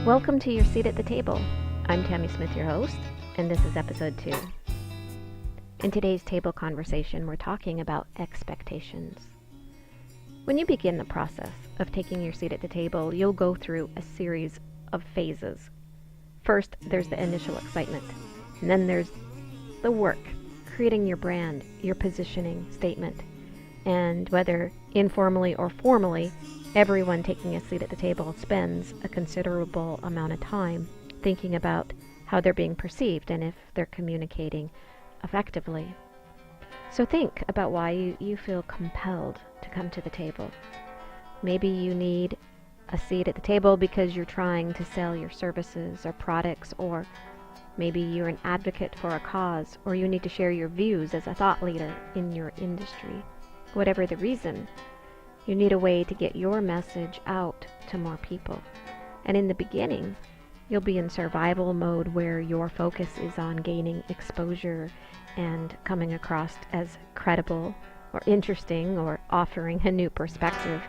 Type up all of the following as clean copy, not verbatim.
Welcome to Your Seat at the Table. I'm Tammy Smith, your host, and this is episode 2. In today's table conversation, we're talking about expectations. When you begin the process of taking your seat at the table, you'll go through a series of phases. First, there's the initial excitement, and then there's the work, creating your brand, your positioning statement, and whether informally or formally, everyone taking a seat at the table spends a considerable amount of time thinking about how they're being perceived and if they're communicating effectively. So think about why you feel compelled to come to the table. Maybe you need a seat at the table because you're trying to sell your services or products, or maybe you're an advocate for a cause, or you need to share your views as a thought leader in your industry. Whatever the reason, you need a way to get your message out to more people. And in the beginning, you'll be in survival mode where your focus is on gaining exposure and coming across as credible or interesting or offering a new perspective.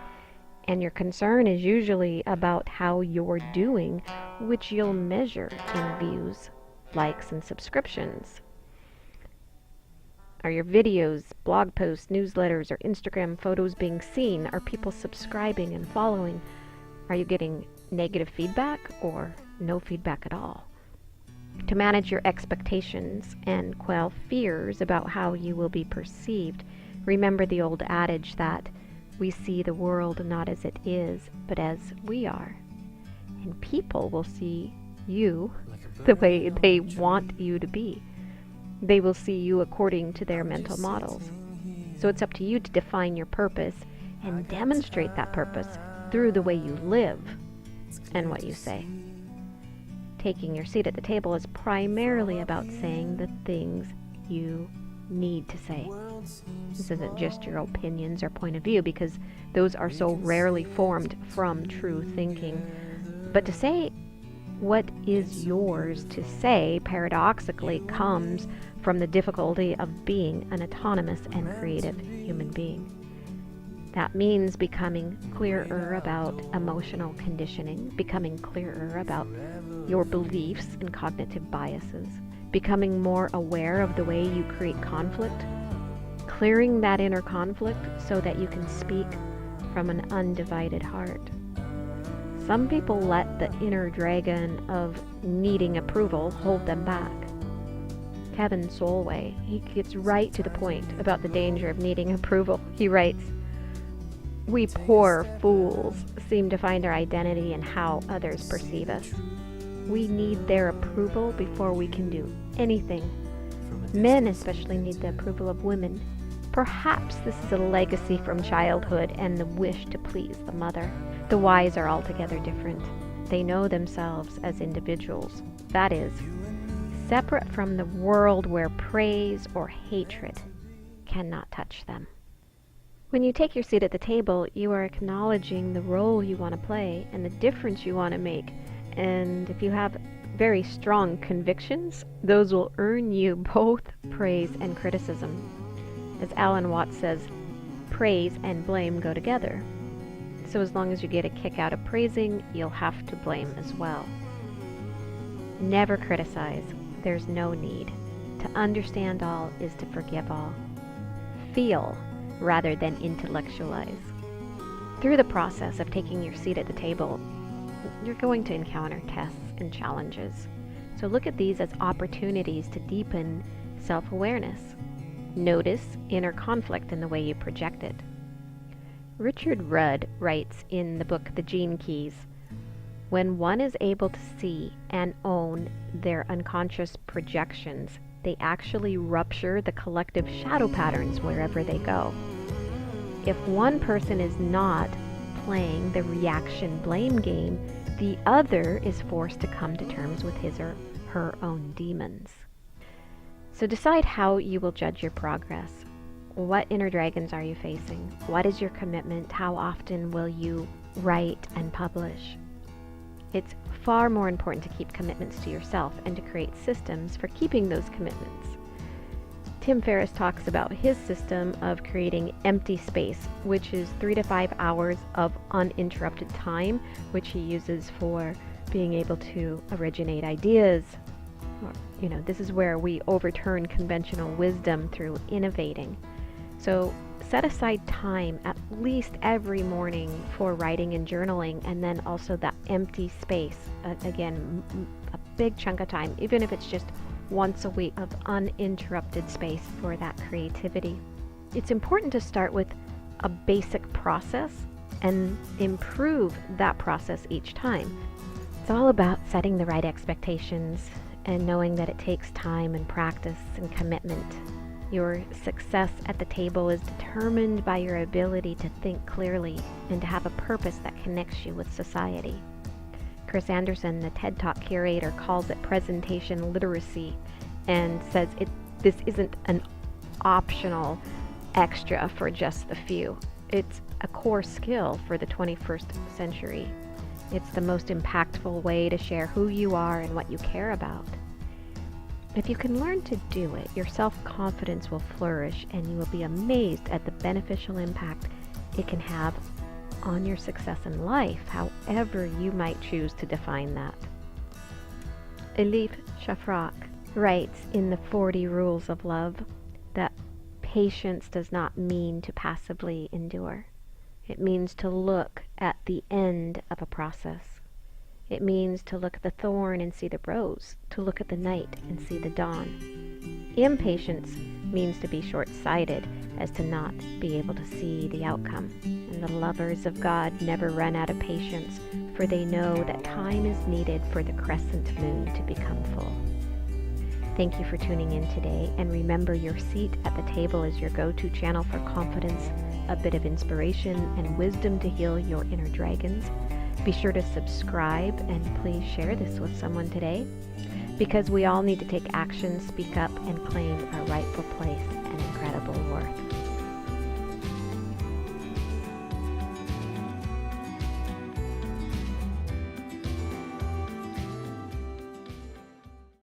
And your concern is usually about how you're doing, which you'll measure in views, likes, and subscriptions. Are your videos, blog posts, newsletters, or Instagram photos being seen? Are people subscribing and following? Are you getting negative feedback or no feedback at all? To manage your expectations and quell fears about how you will be perceived, remember the old adage that we see the world not as it is, but as we are. And people will see you the way they want you to be. They will see you according to their mental models. So it's up to you to define your purpose and demonstrate that purpose through the way you live and what you say. Taking your seat at the table is primarily about saying the things you need to say. This isn't just your opinions or point of view, because those are so rarely formed from true thinking. But to say what is yours to say paradoxically comes from the difficulty of being an autonomous and creative human being. That means becoming clearer about emotional conditioning, becoming clearer about your beliefs and cognitive biases, becoming more aware of the way you create conflict, clearing that inner conflict so that you can speak from an undivided heart. Some people let the inner dragon of needing approval hold them back. Kevin Solway, he gets right to the point about the danger of needing approval. He writes, "We poor fools seem to find our identity in how others perceive us. We need their approval before we can do anything. Men especially need the approval of women. Perhaps this is a legacy from childhood and the wish to please the mother. The wise are altogether different. They know themselves as individuals, that is, separate from the world where praise or hatred cannot touch them." When you take your seat at the table, you are acknowledging the role you want to play and the difference you want to make. And if you have very strong convictions, those will earn you both praise and criticism. As Alan Watts says, praise and blame go together. So as long as you get a kick out of praising, you'll have to blame as well. Never criticize. There's no need. To understand all is to forgive all. Feel rather than intellectualize. Through the process of taking your seat at the table, you're going to encounter tests and challenges. So look at these as opportunities to deepen self-awareness. Notice inner conflict in the way you project it. Richard Rudd writes in the book The Gene Keys, "When one is able to see and own their unconscious projections, they actually rupture the collective shadow patterns wherever they go. If one person is not playing the reaction blame game, the other is forced to come to terms with his or her own demons." So decide how you will judge your progress. What inner dragons are you facing? What is your commitment? How often will you write and publish? It's far more important to keep commitments to yourself and to create systems for keeping those commitments. Tim Ferriss talks about his system of creating empty space, which is 3 to 5 hours of uninterrupted time, which he uses for being able to originate ideas. This is where we overturn conventional wisdom through innovating. So set aside time at least every morning for writing and journaling, and then also that empty space. Again, a big chunk of time, even if it's just once a week of uninterrupted space for that creativity. It's important to start with a basic process and improve that process each time. It's all about setting the right expectations and knowing that it takes time and practice and commitment. Your success at the table is determined by your ability to think clearly and to have a purpose that connects you with society. Chris Anderson, the TED Talk curator, calls it presentation literacy and says this isn't an optional extra for just the few. It's a core skill for the 21st century. It's the most impactful way to share who you are and what you care about. If you can learn to do it, your self-confidence will flourish and you will be amazed at the beneficial impact it can have on your success in life, however you might choose to define that. Elif Shafak writes in the 40 Rules of Love that patience does not mean to passively endure. It means to look at the end of a process. It means to look at the thorn and see the rose, to look at the night and see the dawn. Impatience means to be short-sighted, as to not be able to see the outcome. And the lovers of God never run out of patience, for they know that time is needed for the crescent moon to become full. Thank you for tuning in today, and remember, your seat at the table is your go-to channel for confidence, a bit of inspiration, and wisdom to heal your inner dragons. Be sure to subscribe and please share this with someone today, because we all need to take action, speak up, and claim our rightful place and incredible.